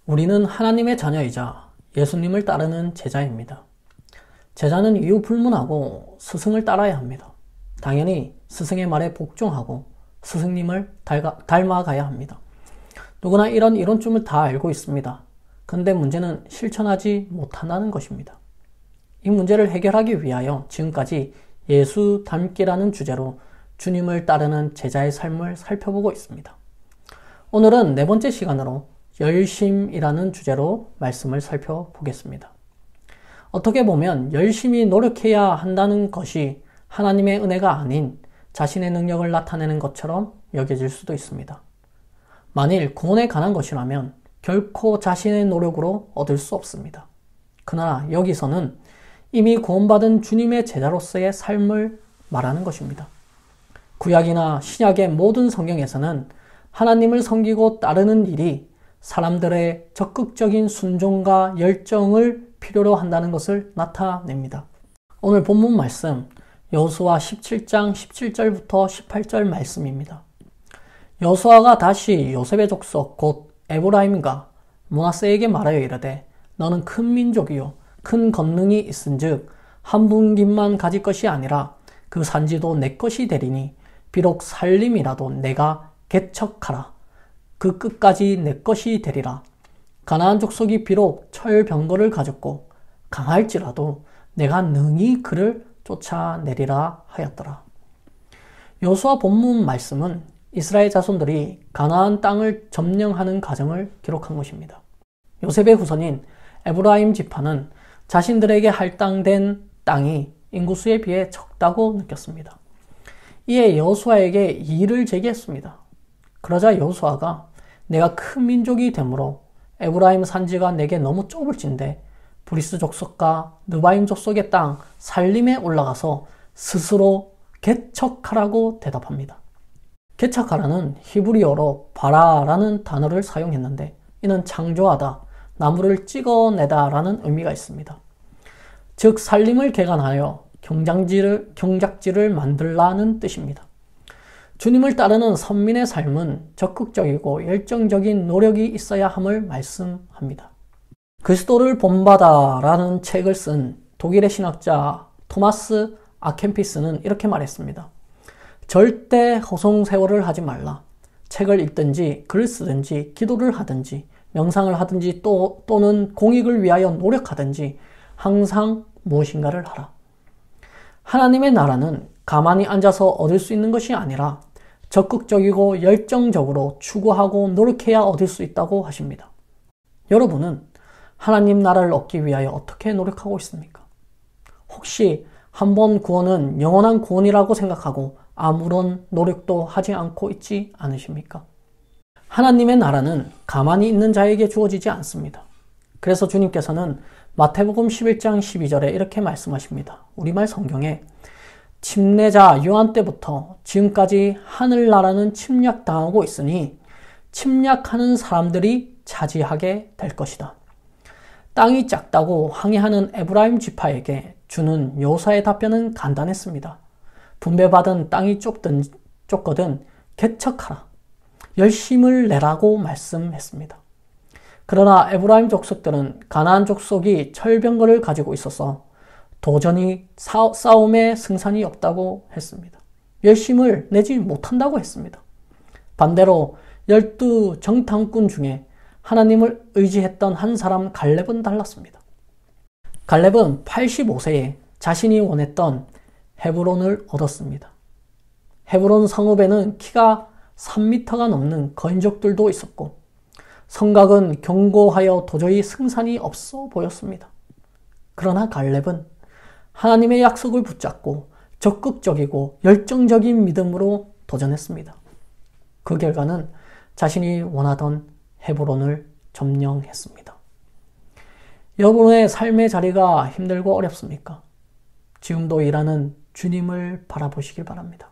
우리는 하나님의 자녀이자 예수님을 따르는 제자입니다. 제자는 이유 불문하고 스승을 따라야 합니다. 당연히 스승의 말에 복종하고 스승님을 닮아가야 합니다. 누구나 이런 이론쯤을 다 알고 있습니다. 그런데 문제는 실천하지 못한다는 것입니다. 이 문제를 해결하기 위하여 지금까지 예수 닮기라는 주제로 주님을 따르는 제자의 삶을 살펴보고 있습니다. 오늘은 네 번째 시간으로 열심이라는 주제로 말씀을 살펴보겠습니다. 어떻게 보면 열심히 노력해야 한다는 것이 하나님의 은혜가 아닌 자신의 능력을 나타내는 것처럼 여겨질 수도 있습니다. 만일 구원에 관한 것이라면 결코 자신의 노력으로 얻을 수 없습니다. 그러나 여기서는 이미 구원받은 주님의 제자로서의 삶을 말하는 것입니다. 구약이나 신약의 모든 성경에서는 하나님을 섬기고 따르는 일이 사람들의 적극적인 순종과 열정을 필요로 한다는 것을 나타냅니다. 오늘 본문 말씀 여호수아 17장 17절부터 18절 말씀입니다. 여호수아가 다시 요셉의 족속 곧 에브라임과 므낫세에게 말하여 이르되 너는 큰 민족이요 큰 권능이 있은즉 한 분깃만 가질 것이 아니라 그 산지도 내 것이 되리니 비록 살림이라도 내가 개척하라. 그 끝까지 내 것이 되리라. 가나안 족속이 비록 철병거를 가졌고 강할지라도 내가 능히 그를 쫓아내리라 하였더라. 여호수아 본문 말씀은 이스라엘 자손들이 가나안 땅을 점령하는 과정을 기록한 것입니다. 요셉의 후손인 에브라임 지파는 자신들에게 할당된 땅이 인구수에 비해 적다고 느꼈습니다. 이에 여호수아에게 이의를 제기했습니다. 그러자 여호수아가 내가 큰 민족이 되므로 에브라임 산지가 내게 너무 좁을진데 브리스 족속과 느바임 족속의 땅 살림에 올라가서 스스로 개척하라고 대답합니다. 개척하라는 히브리어로 바라라는 단어를 사용했는데 이는 창조하다, 나무를 찍어내다 라는 의미가 있습니다. 즉 살림을 개간하여 경작지를 만들라는 뜻입니다. 주님을 따르는 선민의 삶은 적극적이고 열정적인 노력이 있어야 함을 말씀합니다. 그리스도를 본받아라는 책을 쓴 독일의 신학자 토마스 아켄피스는 이렇게 말했습니다. 절대 허송세월을 하지 말라. 책을 읽든지 글을 쓰든지 기도를 하든지 명상을 하든지 또는 공익을 위하여 노력하든지 항상 무엇인가를 하라. 하나님의 나라는 가만히 앉아서 얻을 수 있는 것이 아니라 적극적이고 열정적으로 추구하고 노력해야 얻을 수 있다고 하십니다. 여러분은 하나님 나라를 얻기 위하여 어떻게 노력하고 있습니까? 혹시 한 번 구원은 영원한 구원이라고 생각하고 아무런 노력도 하지 않고 있지 않으십니까? 하나님의 나라는 가만히 있는 자에게 주어지지 않습니다. 그래서 주님께서는 마태복음 11장 12절에 이렇게 말씀하십니다. 우리말 성경에 침례자 요한 때부터 지금까지 하늘나라는 침략당하고 있으니 침략하는 사람들이 차지하게 될 것이다. 땅이 작다고 항의하는 에브라임 지파에게 주는 여호수아의 답변은 간단했습니다. 분배받은 땅이 좁거든 개척하라. 열심을 내라고 말씀했습니다. 그러나 에브라임 족속들은 가나안 족속이 철병거를 가지고 있어서 도전히 싸움에 승산이 없다고 했습니다. 열심을 내지 못한다고 했습니다. 반대로 12 정탐꾼 중에 하나님을 의지했던 한 사람 갈렙은 달랐습니다. 갈렙은 85세에 자신이 원했던 헤브론을 얻었습니다. 헤브론 성읍에는 키가 3m가 넘는 건적들도 있었고 성곽은 견고하여 도저히 승산이 없어 보였습니다. 그러나 갈렙은 하나님의 약속을 붙잡고 적극적이고 열정적인 믿음으로 도전했습니다. 그 결과는 자신이 원하던 헤브론을 점령했습니다. 여러분의 삶의 자리가 힘들고 어렵습니까? 지금도 일하는 주님을 바라보시길 바랍니다.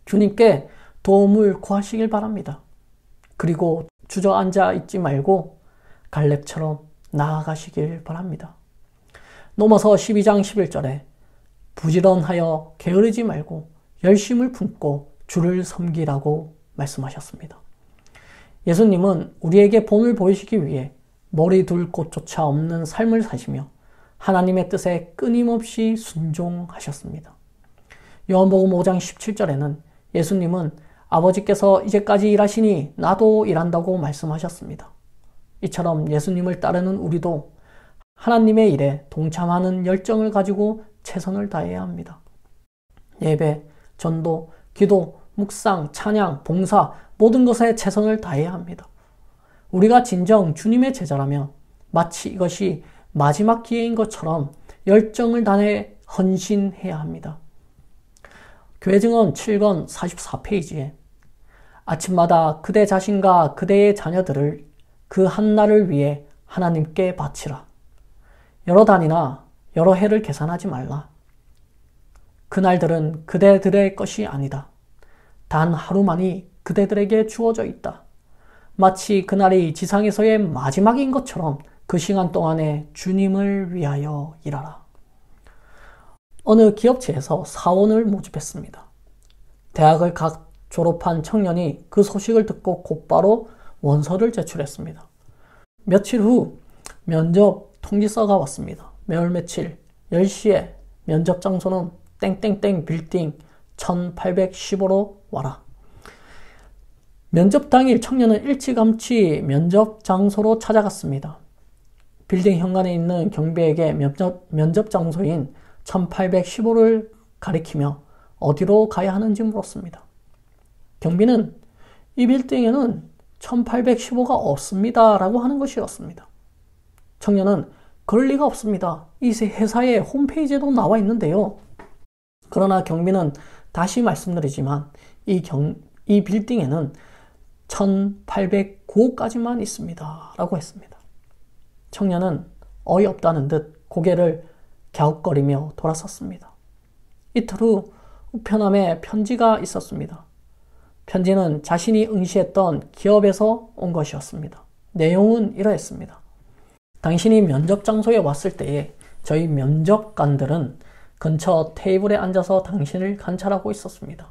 주님께 도움을 구하시길 바랍니다. 그리고 주저앉아 있지 말고 갈렙처럼 나아가시길 바랍니다. 넘어서 12장 11절에 부지런하여 게으르지 말고 열심을 품고 주를 섬기라고 말씀하셨습니다. 예수님은 우리에게 본을 보이시기 위해 머리 둘 곳조차 없는 삶을 사시며 하나님의 뜻에 끊임없이 순종하셨습니다. 요한복음 5장 17절에는 예수님은 아버지께서 이제까지 일하시니 나도 일한다고 말씀하셨습니다. 이처럼 예수님을 따르는 우리도 하나님의 일에 동참하는 열정을 가지고 최선을 다해야 합니다. 예배, 전도, 기도, 묵상, 찬양, 봉사 모든 것에 최선을 다해야 합니다. 우리가 진정 주님의 제자라면 마치 이것이 마지막 기회인 것처럼 열정을 다해 헌신해야 합니다. 교회 증언 7권 44페이지에 아침마다 그대 자신과 그대의 자녀들을 그 한 날을 위해 하나님께 바치라. 여러 단이나 여러 해를 계산하지 말라. 그날들은 그대들의 것이 아니다. 단 하루만이 그대들에게 주어져 있다. 마치 그날이 지상에서의 마지막인 것처럼 그 시간 동안에 주님을 위하여 일하라. 어느 기업체에서 사원을 모집했습니다. 대학을 각 졸업한 청년이 그 소식을 듣고 곧바로 원서를 제출했습니다. 며칠 후 면접 통지서가 왔습니다. 매월 며칠 10시에 면접 장소는 땡땡땡 빌딩 1815로 와라. 면접 당일 청년은 일찌감치 면접 장소로 찾아갔습니다. 빌딩 현관에 있는 경비에게 면접 장소인 1815를 가리키며 어디로 가야 하는지 물었습니다. 경비는 이 빌딩에는 1815가 없습니다 라고 하는 것이었습니다. 청년은 그럴 리가 없습니다. 이 회사의 홈페이지에도 나와 있는데요. 그러나 경비는 다시 말씀드리지만 이 빌딩에는 1809호까지만 있습니다 라고 했습니다. 청년은 어이없다는 듯 고개를 갸웃거리며 돌아섰습니다. 이틀 후 우편함에 편지가 있었습니다. 편지는 자신이 응시했던 기업에서 온 것이었습니다. 내용은 이러했습니다. 당신이 면접 장소에 왔을 때에 저희 면접관들은 근처 테이블에 앉아서 당신을 관찰하고 있었습니다.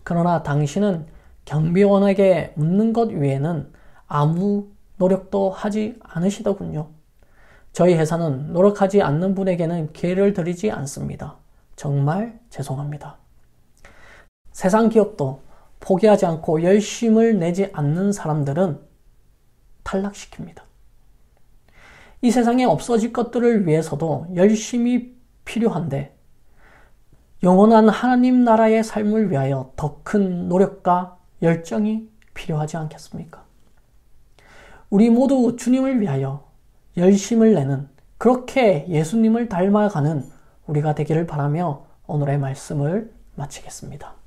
그러나 당신은 경비원에게 묻는 것 외에는 아무 노력도 하지 않으시더군요. 저희 회사는 노력하지 않는 분에게는 기회를 드리지 않습니다. 정말 죄송합니다. 세상 기업도 포기하지 않고 열심을 내지 않는 사람들은 탈락시킵니다. 이 세상에 없어질 것들을 위해서도 열심이 필요한데 영원한 하나님 나라의 삶을 위하여 더 큰 노력과 열정이 필요하지 않겠습니까? 우리 모두 주님을 위하여 열심을 내는 그렇게 예수님을 닮아가는 우리가 되기를 바라며 오늘의 말씀을 마치겠습니다.